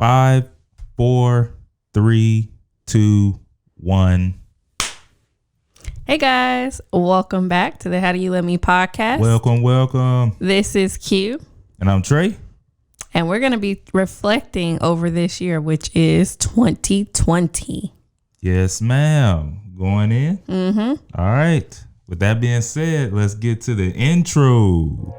5, 4, 3, 2, 1. Hey guys, welcome back to the How Do You Let Me podcast. Welcome. This is Q. And I'm Trey. And we're going to be reflecting over this year, which is 2020. Yes, ma'am. Going in? Mm-hmm. All right. With that being said, let's get to the intro.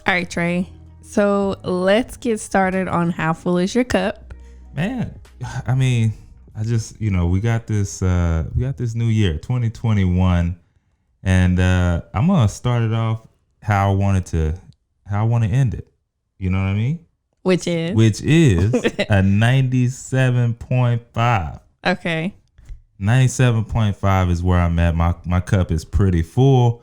All right, Trey. So let's get started on how full is your cup? Man, I mean, I just, we got this new year, 2021, and I'm gonna start it off how I want to end it. You know what I mean? Which is a 97.5. Okay. 97.5 is where I'm at. My cup is pretty full.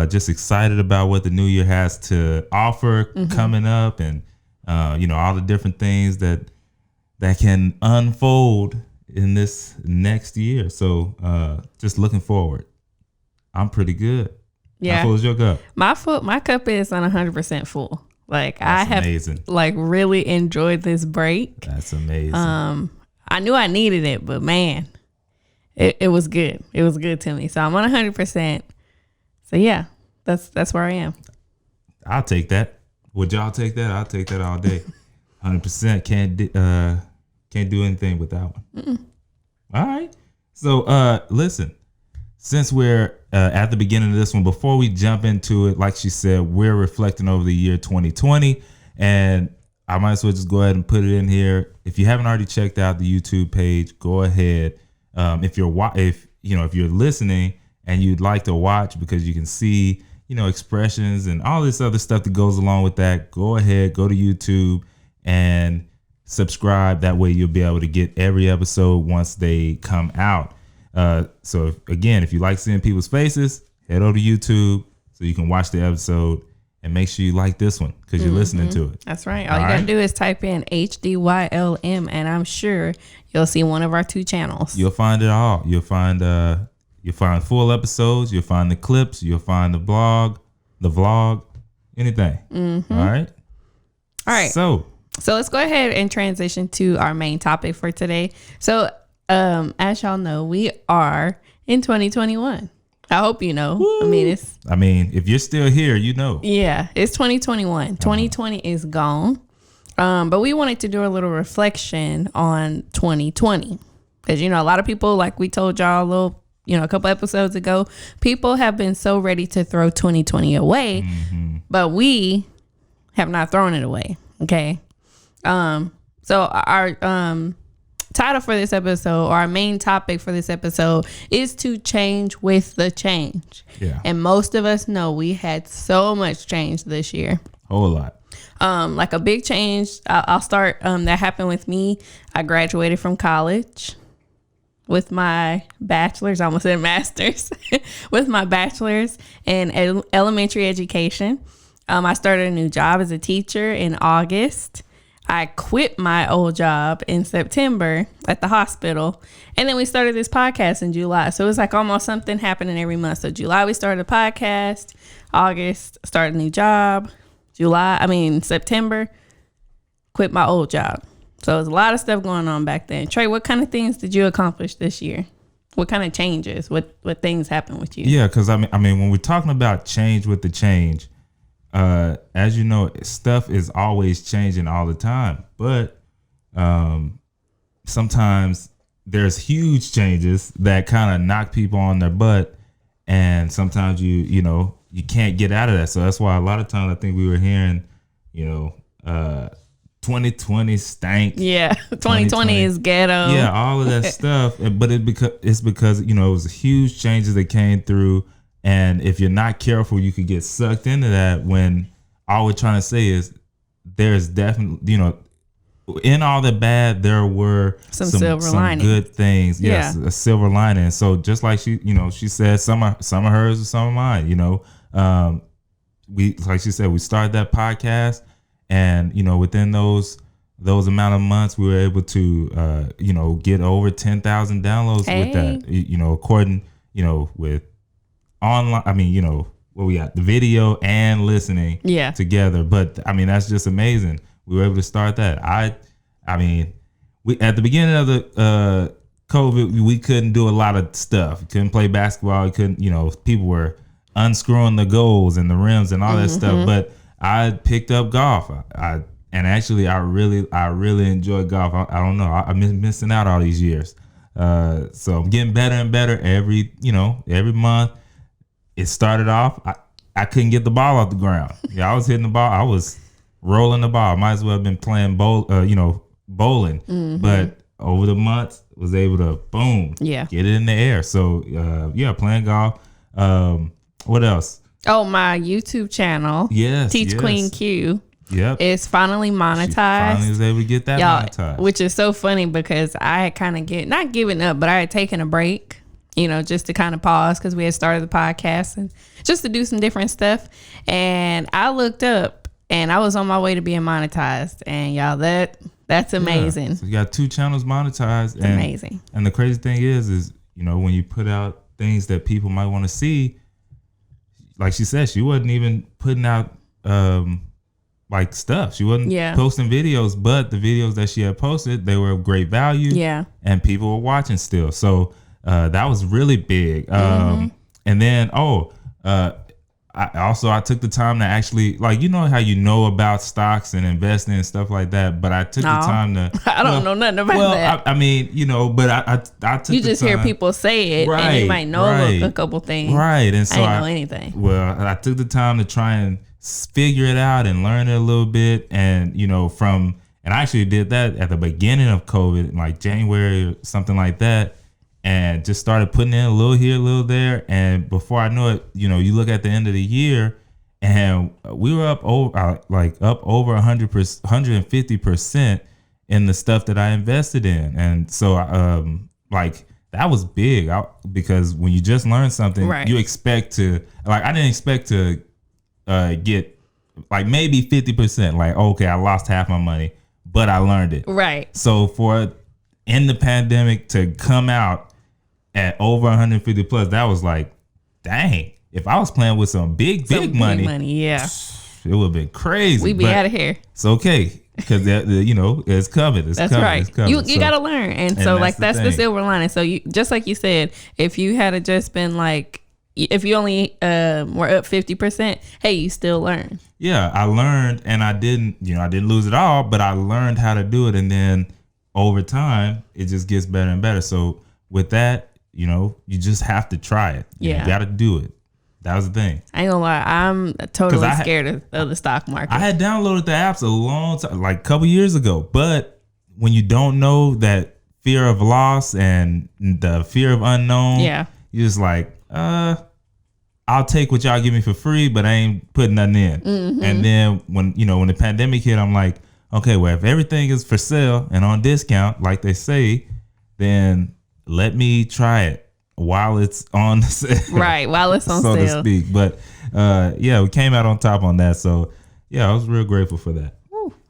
Just excited about what the new year has to offer coming up, and all the different things that can unfold in this next year. So just looking forward. I'm pretty good. Yeah. How full is your cup? My cup is on 100% full. Like, That's I have amazing. really enjoyed this break. That's amazing. I knew I needed it, but man, it was good. It was good to me. So I'm on 100%. So yeah, that's where I am. I'll take that. Would y'all take that? I'll take that all day. 100%. Can't do anything with that one. Mm-mm. All right. So listen, since we're at the beginning of this one, before we jump into it, like she said, we're reflecting over the year 2020, and I might as well just go ahead and put it in here. If you haven't already checked out the YouTube page, go ahead. If you're listening and you'd like to watch, because you can see, expressions and all this other stuff that goes along with that, go ahead, go to YouTube and subscribe. That way you'll be able to get every episode once they come out. So if you like seeing people's faces, head over to YouTube so you can watch the episode, and make sure you like this one because you're listening to it. That's right. All you got to do is type in HDYLM, and I'm sure you'll see one of our two channels. You'll find it all. You'll find full episodes. You'll find the clips. You'll find the vlog, anything. Mm-hmm. All right. So let's go ahead and transition to our main topic for today. So, as y'all know, we are in 2021. I hope you know. Woo. I mean, if you're still here, Yeah, it's 2021. 2020 is gone. But we wanted to do a little reflection on 2020. Because, a lot of people, like we told y'all a couple episodes ago, people have been so ready to throw 2020 away, but we have not thrown it away. Okay. So our title for this episode, or our main topic for this episode, is to change with the change. Yeah. And most of us know we had so much change this year. Whole lot. Like a big change. I'll start. That happened with me. I graduated from college with my bachelor's. I almost said master's. With my bachelor's in elementary education. I started a new job as a teacher in August. I quit my old job in September at the hospital. And then we started this podcast in July. So it was like almost something happening every month. So July, we started a podcast. August, started a new job. September, quit my old job. So there's a lot of stuff going on back then. Trey, what kind of things did you accomplish this year? What kind of changes? What things happened with you? Yeah, because I mean, when we're talking about change with the change, as you know, stuff is always changing all the time. But sometimes there's huge changes that kind of knock people on their butt, and sometimes you can't get out of that. So that's why a lot of times I think we were hearing, 2020 stank. Yeah, 2020 is ghetto. Yeah, all of that stuff. But it's because it was huge changes that came through. And if you're not careful, you could get sucked into that, when all we're trying to say is there's definitely, in all the bad, there were some silver lining, good things. Yes, yeah. A silver lining. So just like she said, some of hers are some of mine. We, like she said, we started that podcast, and within those amount of months, we were able to get over 10,000 downloads with that. According with online. I mean, what we got, the video and listening together. But I mean, that's just amazing. We were able to start that. I mean, we at the beginning of the COVID, we couldn't do a lot of stuff. We couldn't play basketball. We couldn't, people were unscrewing the goals and the rims and all that stuff. But I picked up golf. I really enjoy golf. I don't know. I've been missing out all these years. So I'm getting better and better every month. It started off, I couldn't get the ball off the ground. Yeah, I was hitting the ball. I was rolling the ball. Might as well have been playing bowling. But over the months, was able to get it in the air. So playing golf. What else? Oh, my YouTube channel. Teach Queen Q. Yep. It's finally monetized. She finally was able to get that monetized. Which is so funny because I had kind of not giving up, but I had taken a break, just to kind of pause because we had started the podcast and just to do some different stuff. And I looked up and I was on my way to being monetized. And y'all, that's amazing. Yeah. So you got 2 channels monetized. It's amazing. And the crazy thing is, when you put out things that people might want to see, like she said, she wasn't even putting out like stuff. She wasn't posting videos, but the videos that she had posted, they were of great value. Yeah. And people were watching still. So that was really big. And then, I took the time to actually, like, how about stocks and investing and stuff like that, but I took the time to. I don't know nothing about that. I mean, but I took you just hear people say it, and you might know a couple things. Right. And so I didn't know anything. Well, I took the time to try and figure it out and learn it a little bit. And, and I actually did that at the beginning of COVID, like January or something like that. And just started putting in a little here, a little there. And before I know it, you look at the end of the year and we were up over 100%, 150% in the stuff that I invested in. And so, that was big because when you just learn something, you expect to, I didn't expect to get maybe 50%. Like, okay, I lost half my money, but I learned it. Right. So in the pandemic to come out at over 150 plus, that was like, dang, if I was playing with some big money, yeah, it would have been crazy. We'd be out of here. It's okay because it's covered. That's covered. Right. It's covered. You got to learn, and so that's the silver lining. So you, just like you said, if you had just been if you only were up 50%, hey, you still learn. Yeah, I learned, and I didn't lose it all, but I learned how to do it, and then over time, it just gets better and better. So with that, you just have to try it. You got to do it. That was the thing. I ain't gonna lie, I'm totally scared of the stock market. I had downloaded the apps a long time, like a couple years ago. But when you don't know that fear of loss and the fear of unknown, you're just like, I'll take what y'all give me for free, but I ain't putting nothing in. And then when the pandemic hit, I'm like, okay, well, if everything is for sale and on discount, like they say, then let me try it while it's on sale. Right, while it's on sale. So to speak. But we came out on top on that. So I was real grateful for that.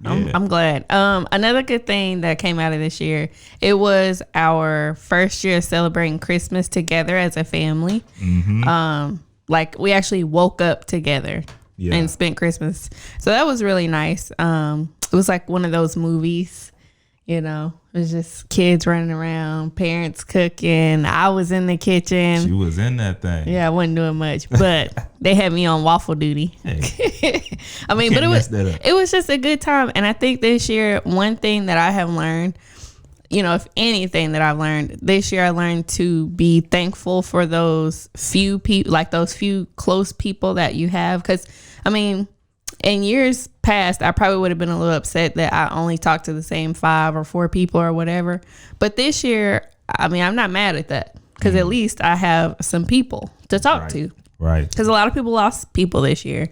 I'm glad. Another good thing that came out of this year, it was our first year celebrating Christmas together as a family. We actually woke up together and spent Christmas. So that was really nice. It was like one of those movies, it was just kids running around, parents cooking. I was in the kitchen. She was in that thing. Yeah, I wasn't doing much, but they had me on waffle duty. Hey. I mean, but it was just a good time. And I think this year, one thing that I have learned, if anything that I've learned this year, I learned to be thankful for those few people, like those few close people that you have. Because, I mean, in years past, I probably would have been a little upset that I only talked to the same 5 or 4 people or whatever. But this year, I mean, I'm not mad at that because at least I have some people to talk to. Right. Because a lot of people lost people this year.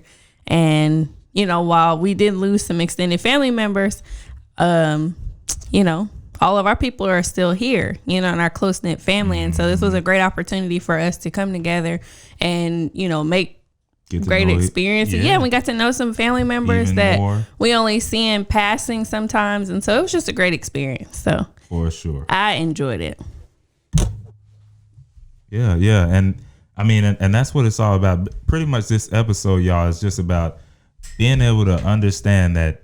And, while we did lose some extended family members, all of our people are still here, in our close-knit family. And so this was a great opportunity for us to come together and, make great experiences. Yeah, we got to know some family members even that more. We only see in passing sometimes. And so it was just a great experience. So for sure. I enjoyed it. Yeah, yeah. And I mean, and that's what it's all about. Pretty much this episode, y'all, is just about being able to understand that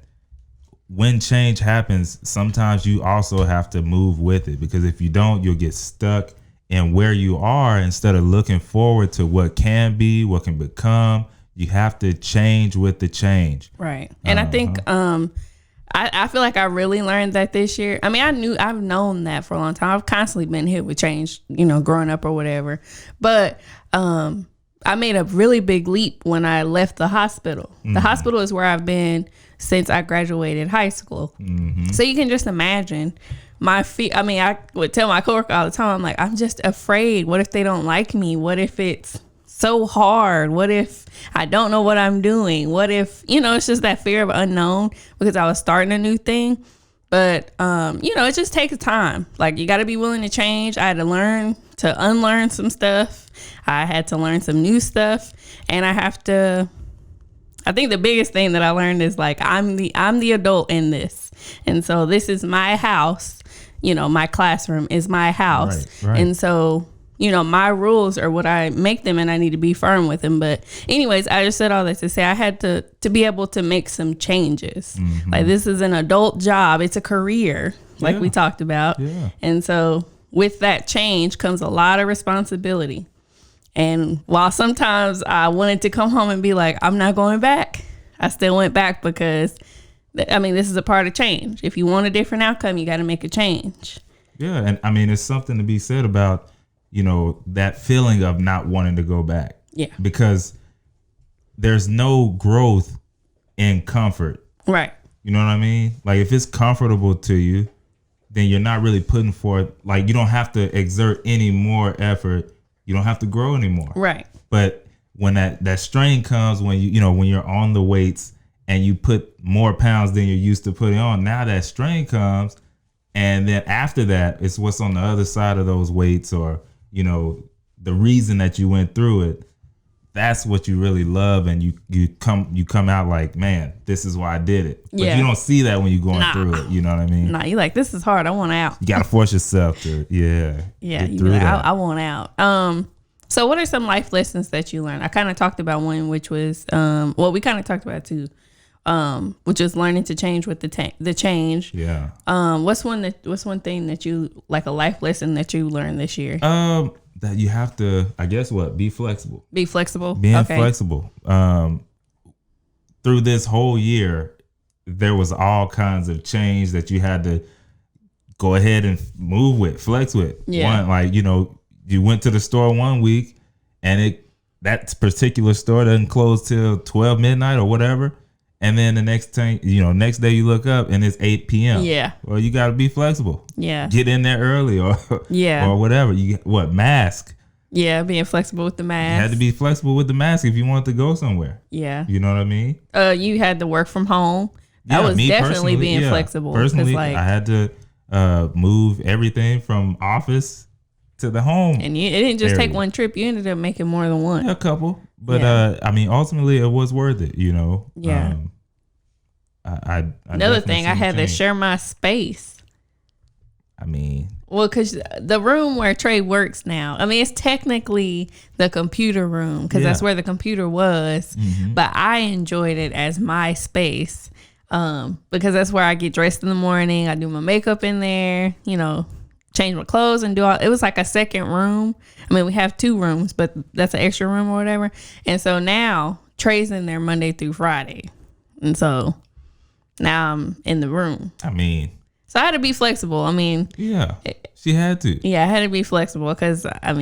when change happens, sometimes you also have to move with it, because if you don't, you'll get stuck in where you are instead of looking forward to what can be, what can become. You have to change with the change. Right. And I think I feel like I really learned that this year. I mean, I've known that for a long time. I've constantly been hit with change, growing up or whatever. But I made a really big leap when I left the hospital. Mm-hmm. The hospital is where I've been since I graduated high school. Mm-hmm. So you can just imagine my feet. I mean, I would tell my coworker all the time, I'm like, I'm just afraid. What if they don't like me? What if it's so hard? What if I don't know what I'm doing? What if, it's just that fear of unknown, because I was starting a new thing. But, it just takes time. Like, you got to be willing to change. I had to learn to unlearn some stuff. I had to learn some new stuff. And I think the biggest thing that I learned is, like, I'm the adult in this. And so this is my house. My classroom is my house. Right. And so, my rules are what I make them, and I need to be firm with them. But anyways, I just said all that to say I had to be able to make some changes. Mm-hmm. Like, this is an adult job. It's a career, like we talked about. Yeah. And so with that change comes a lot of responsibility. And while sometimes I wanted to come home and be like, I'm not going back, I still went back, because, this is a part of change. If you want a different outcome, you got to make a change. Yeah. And I mean, it's something to be said about, that feeling of not wanting to go back. Yeah. Because there's no growth in comfort. Right. You know what I mean? Like, if it's comfortable to you, then you're not really putting forth, like, you don't have to exert any more effort. You don't have to grow anymore. Right. But when that strain comes, when when you're on the weights and you put more pounds than you're used to putting on, now that strain comes. And then after that, it's what's on the other side of those weights, or, the reason that you went through it. That's what you really love. And you come out like, man, this is why I did it. But you don't see that when you're going through it. You know what I mean? Nah, you're like, this is hard. I want out. You got to force yourself to, get through that. I want out. So what are some life lessons that you learned? I kind of talked about one, which was, we kind of talked about two, which is learning to change with the change. Yeah. What's one thing that you, like, a life lesson that you learned this year? That you have to, I guess, be flexible. Be flexible. Being flexible. Through this whole year, there was all kinds of change that you had to go ahead and move with, flex with. Yeah. One, like, you went to the store one week, and that particular store doesn't close till 12 midnight or whatever. And then the next day you look up and it's 8 p.m. Yeah. Well, you got to be flexible. Yeah. Get in there early or whatever. Mask. Yeah, being flexible with the mask. You had to be flexible with the mask if you wanted to go somewhere. Yeah. You know what I mean? You had to work from home. That was definitely being flexible. Personally, I had to move everything from office to the home. And it didn't just take one trip. You ended up making more than one. A couple. But ultimately it was worth it, Yeah. Another thing, I had to share my space. Because the room where Trey works now, it's technically the computer room, because that's where the computer was. Mm-hmm. But I enjoyed it as my space, because that's where I get dressed in the morning. I do my makeup in there, change my clothes and it was like a second room. We have two rooms, but that's an extra room or whatever. And so now Trey's in there Monday through Friday. And so now I'm in the room. So I had to be flexible. Yeah, she had to. Yeah, I had to be flexible because, I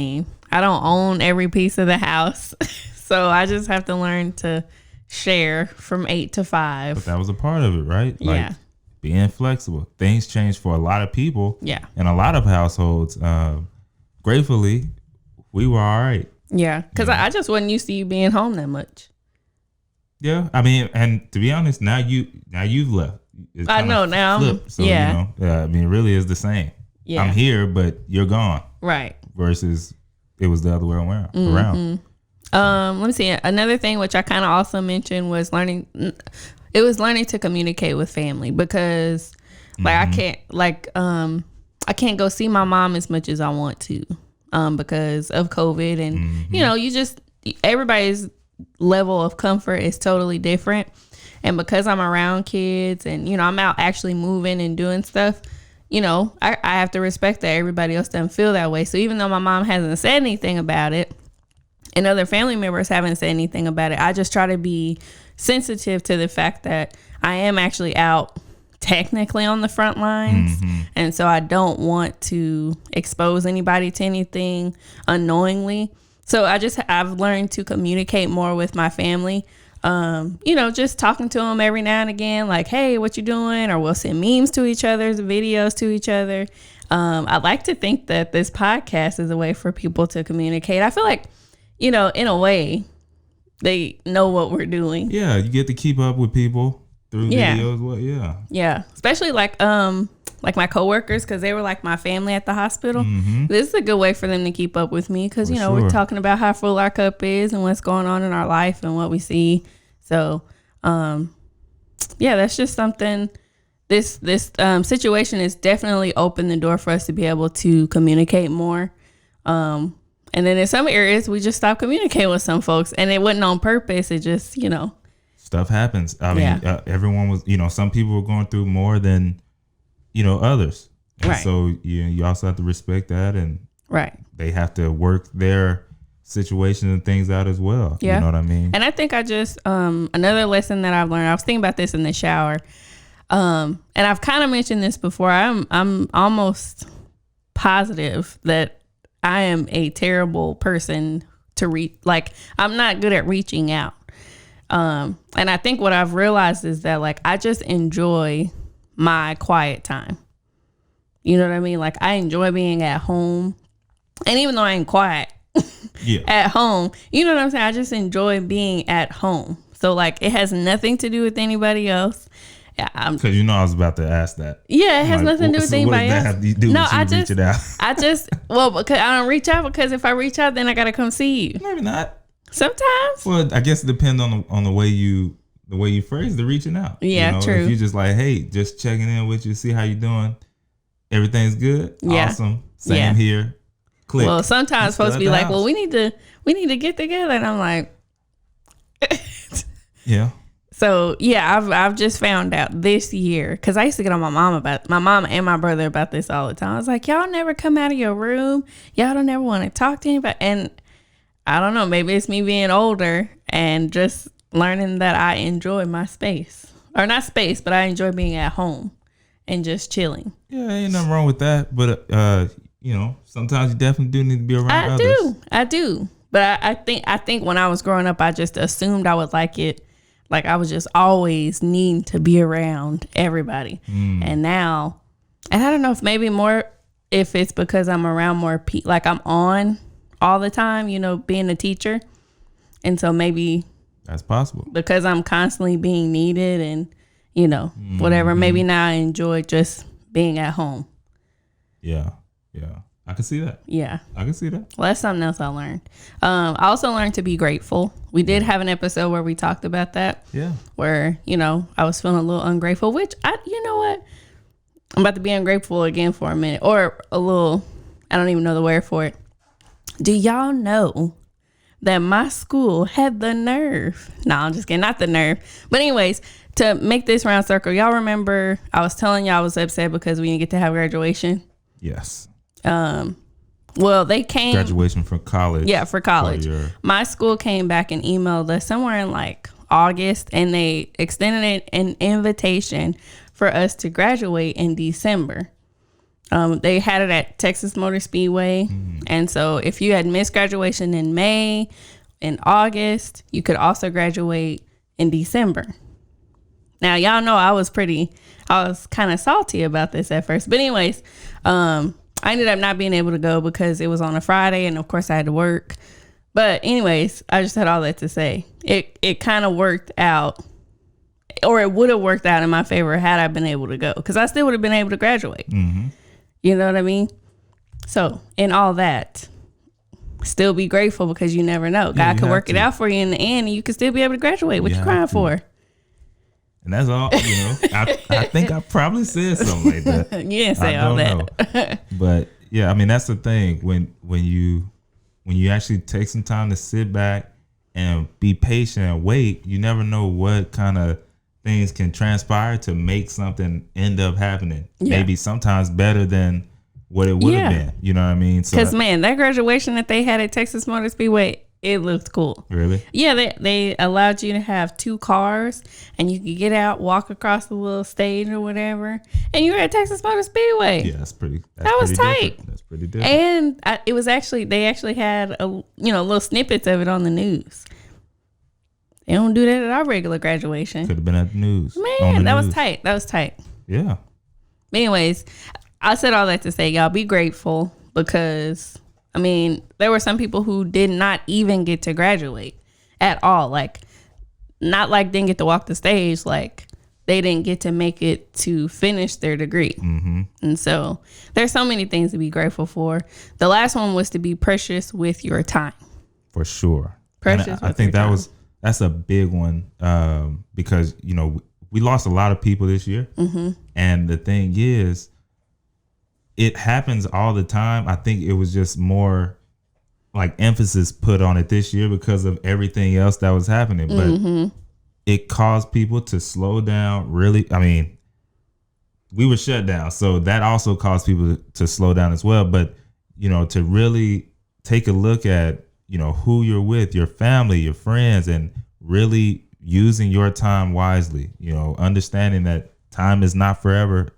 don't own every piece of the house. So I just have to learn to share from 8 to 5. But that was a part of it, right? Yeah. Being flexible. Things change for a lot of people. Yeah. In a lot of households. Gratefully, we were all right. Yeah. Because I just wasn't used to you being home that much. Yeah. And to be honest, now you've left. I know now. So, it really is the same. Yeah. I'm here, but you're gone. Right. Versus it was the other way around. Mm-hmm. Let me see. Another thing which I kind of also mentioned was learning. It was learning to communicate with family because, like, I can't go see my mom as much as I want to, because of COVID, and you know, everybody's level of comfort is totally different, and because I'm around kids, and you know, I'm out actually moving and doing stuff. You know, I have to respect that everybody else doesn't feel that way. So even though my mom hasn't said anything about it, and other family members haven't said anything about it, I just try to be sensitive to the fact that I am actually out technically on the front lines. And so I don't want to expose anybody to anything unknowingly. So I've learned to communicate more with my family. You know, just talking to them every now and again, like, hey, what you doing? Or we'll send memes to each other, videos to each other. I like to think that this podcast is a way for people to communicate. I feel like, you know, in a way, they know what we're doing. Yeah, you get to keep up with people through videos. Well, yeah, especially like my coworkers, because they were like my family at the hospital. This is a good way for them to keep up with me, because you know, we're talking about how full our cup is and what's going on in our life and what we see. So that's just something. This situation has definitely opened the door for us to be able to communicate more. And then in some areas, we just stopped communicating with some folks, and it wasn't on purpose. It just, you know, stuff happens. I mean, everyone was, you know, some people were going through more than, you know, others. And right. So you also have to respect that, and they have to work their situation and things out as well. Yeah. You know what I mean? And I think I just, another lesson that I've learned, I was thinking about this in the shower. And I've kind of mentioned this before. I'm almost positive that I am a terrible person to reach. Like, I'm not good at reaching out. And I think what I've realized is that, like, I just enjoy my quiet time. You know what I mean? Like, I enjoy being at home. And even though I ain't quiet at home, you know what I'm saying? I just enjoy being at home. So, like, it has nothing to do with anybody else. Because you know I was about to ask that. Yeah, it has nothing to do with anybody else. Have to do with you reaching out? Because I don't reach out, because if I reach out, then I gotta come see you. Maybe not. Sometimes. Well, I guess it depends on the way you phrase the reaching out. Yeah, you know, true. If you just like, hey, just checking in with you, see how you doing. Everything's good. Yeah. Awesome. Same here. Click. Well, sometimes folks be like, well, we need to get together, and I'm like, yeah. So yeah, I've just found out this year, because I used to get on my mom and my brother about this all the time. I was like, y'all never come out of your room. Y'all don't ever want to talk to anybody. And I don't know, maybe it's me being older and just learning that I enjoy my space, or not space, but I enjoy being at home and just chilling. Yeah, ain't nothing wrong with that. But you know, sometimes you definitely do need to be around others. I do. But I think when I was growing up, I just assumed I would like it. Like, I was just always needing to be around everybody. And now, and I don't know if it's because I'm around more people, like I'm on all the time, you know, being a teacher. And so maybe that's possible, because I'm constantly being needed and, you know, whatever. Maybe now I enjoy just being at home. Yeah. Yeah. I can see that. Yeah. I can see that. Well, that's something else I learned. I also learned to be grateful. We did have an episode where we talked about that. Yeah. Where, you know, I was feeling a little ungrateful, which you know what? I'm about to be ungrateful again for a minute, or a little, I don't even know the word for it. Do y'all know that my school had the nerve? No, I'm just kidding. Not the nerve. But anyways, to make this round circle, y'all remember I was telling y'all I was upset because we didn't get to have graduation? Yes. Well, they came graduation from college. Yeah, for college. My school came back and emailed us somewhere in like August, and they extended an invitation for us to graduate in December. They had it at Texas Motor Speedway. And so if you had missed graduation in May, in August, you could also graduate in December. Now, y'all know I was kind of salty about this at first. But anyways, I ended up not being able to go because it was on a Friday, and of course I had to work. But anyways, I just had all that to say. It kind of worked out, or it would have worked out in my favor had I been able to go, because I still would have been able to graduate. You know what I mean? So in all that, still be grateful because you never know. God could work it out for you in the end, and you could still be able to graduate. What you crying for? And that's all, I think I probably said something like that. You didn't say all that. But yeah, I mean, that's the thing. When you actually take some time to sit back and be patient and wait, you never know what kind of things can transpire to make something end up happening. Yeah. Maybe sometimes better than what it would have been. You know what I mean? Because that graduation that they had at Texas Motor Speedway, it looked cool. Really? Yeah, they allowed you to have 2 cars, and you could get out, walk across the little stage or whatever, and you were at Texas Motor Speedway. Yeah, that was tight. Different. That's pretty different. And it was they actually had little snippets of it on the news. They don't do that at our regular graduation. Could have been at the news. Man, that was tight. That was tight. Yeah. But anyways, I said all that to say, y'all be grateful, because I mean, there were some people who did not even get to graduate at all. Like, not like didn't get to walk the stage. Like, they didn't get to make it to finish their degree. Mm-hmm. And so there's so many things to be grateful for. The last one was to be precious with your time. For sure. Precious. I think that's a big one, because, we lost a lot of people this year. Mm-hmm. And the thing is, it happens all the time. I think it was just more like emphasis put on it this year because of everything else that was happening. But it caused people to slow down. Really, I mean, we were shut down, so that also caused people to slow down as well. But to really take a look at who you're with, your family, your friends, and really using your time wisely. Understanding that time is not forever.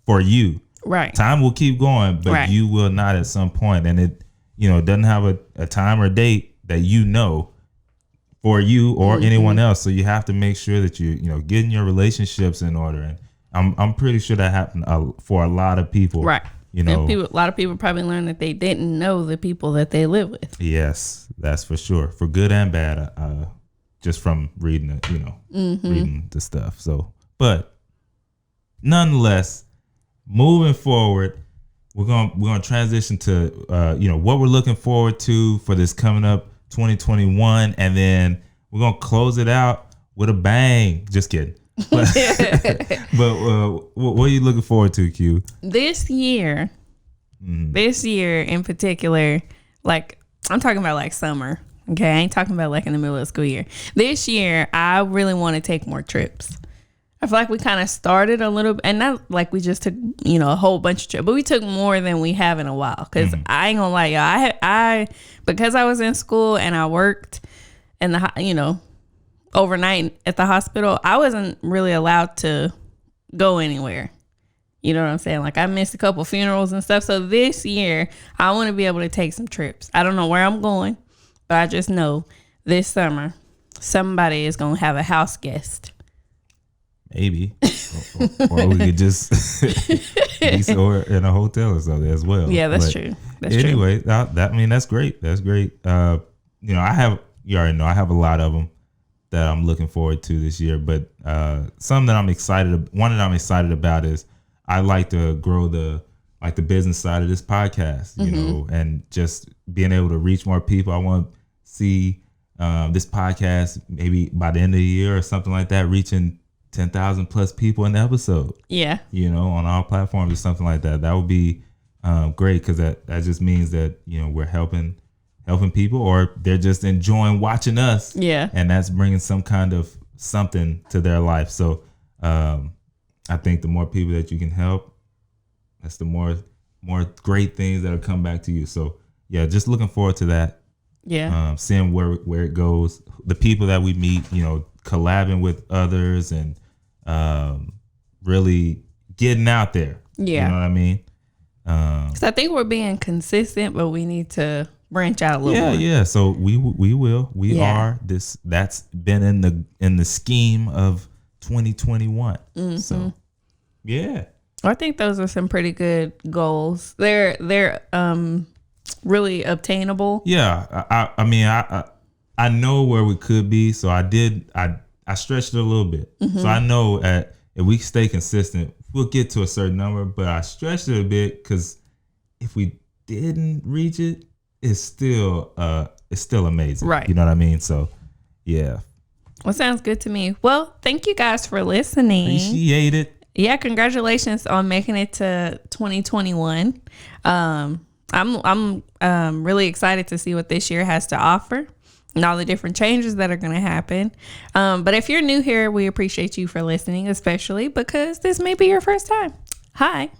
For you. Right. Time will keep going, but you will not at some point. And it, doesn't have a time or date that for you or anyone else. So you have to make sure that you, getting your relationships in order. And I'm pretty sure that happened for a lot of people. Right. A lot of people probably learned that they didn't know the people that they live with. Yes, that's for sure. For good and bad, just from reading reading the stuff. So, but nonetheless, moving forward, we're gonna transition to what we're looking forward to for this coming up 2021, and then we're gonna close it out with a bang. Just kidding. But what are you looking forward to, Q? This year in particular, like I'm talking about like summer. Okay, I ain't talking about like in the middle of the school year. This year, I really want to take more trips. I feel like we kind of started a little, and not like we just took, a whole bunch of trips, but we took more than we have in a while. Cause I ain't gonna lie, y'all, because I was in school and I worked in the, overnight at the hospital, I wasn't really allowed to go anywhere. You know what I'm saying? Like I missed a couple funerals and stuff. So this year I want to be able to take some trips. I don't know where I'm going, but I just know this summer somebody is going to have a house guest. Maybe, or we could just be in a hotel or something as well. Yeah, that's true. Anyway, that's great. That's great. I have a lot of them that I'm looking forward to this year. But some that I'm excited. One that I'm excited about is I like to grow the business side of this podcast. And just being able to reach more people. I want to see this podcast maybe by the end of the year or something like that, reaching 10,000 plus people in the episode. Yeah. On all platforms or something like that. That would be great, because that just means that, we're helping people, or they're just enjoying watching us. Yeah. And that's bringing some kind of something to their life. So I think the more people that you can help, that's the more great things that'll come back to you. So yeah, just looking forward to that. Yeah. Seeing where it goes, the people that we meet, collabing with others, and really getting out there. Yeah. You know what I mean? So I think we're being consistent, but we need to branch out a little more. Yeah. So we will. We are this. That's been in the scheme of 2021. Mm-hmm. So yeah. I think those are some pretty good goals. They're really obtainable. Yeah. I know where we could be, so I stretched it a little bit. Mm-hmm. So I know if we stay consistent, we'll get to a certain number, but I stretched it a bit, because if we didn't reach it, it's still amazing. Right. You know what I mean? So yeah. Well, sounds good to me. Well, thank you guys for listening. Appreciate it. Yeah, congratulations on making it to 2021. I'm really excited to see what this year has to offer and all the different changes that are going to happen. But if you're new here, we appreciate you for listening, especially because this may be your first time. Hi.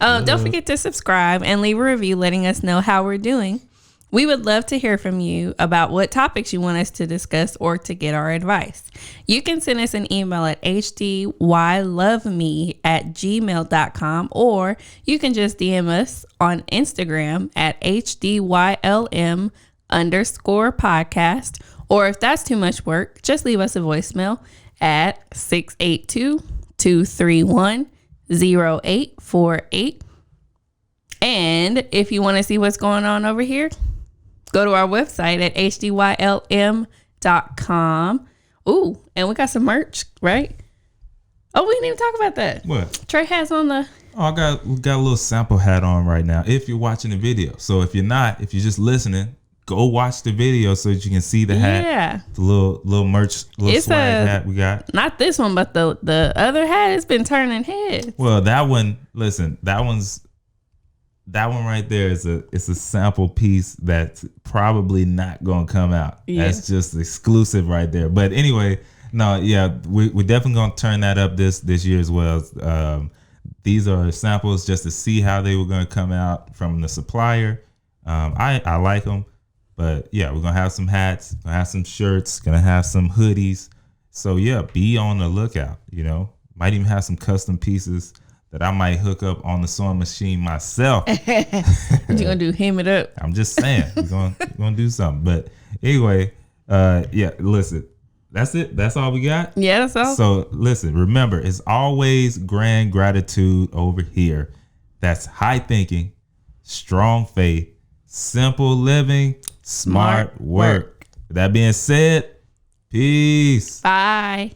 Don't forget to subscribe and leave a review letting us know how we're doing. We would love to hear from you about what topics you want us to discuss or to get our advice. You can send us an email at hdyloveme@gmail.com, or you can just DM us on Instagram at HDYLM_podcast. Or if that's too much work, just leave us a voicemail at 682-231-0848. And if you want to see what's going on over here, go to our website at HDYLM.com. Ooh, and we got some merch, right? Oh, we didn't even talk about that. What? Trey has on the... Oh, I got a little sample hat on right now if you're watching the video. So if you're not, if you're just listening, go watch the video so that you can see the hat. Yeah. The little merch, little swag hat we got. Not this one, but the other hat has been turning heads. Well, that one, listen, that one right there is it's a sample piece that's probably not gonna come out. Yeah. That's just exclusive right there. But anyway, no, yeah, we're definitely gonna turn that up this year as well. These are samples just to see how they were gonna come out from the supplier. I like them, but yeah, we're gonna have some hats, gonna have some shirts, gonna have some hoodies. So yeah, be on the lookout. You know, might even have some custom pieces that I might hook up on the sewing machine myself. You're gonna do hem it up. I'm just saying, we're gonna do something. But anyway, yeah, listen, that's it. That's all we got. Yeah, that's all. So listen, remember, it's always grand gratitude over here. That's high thinking, strong faith, simple living, smart work. With that being said, peace. Bye.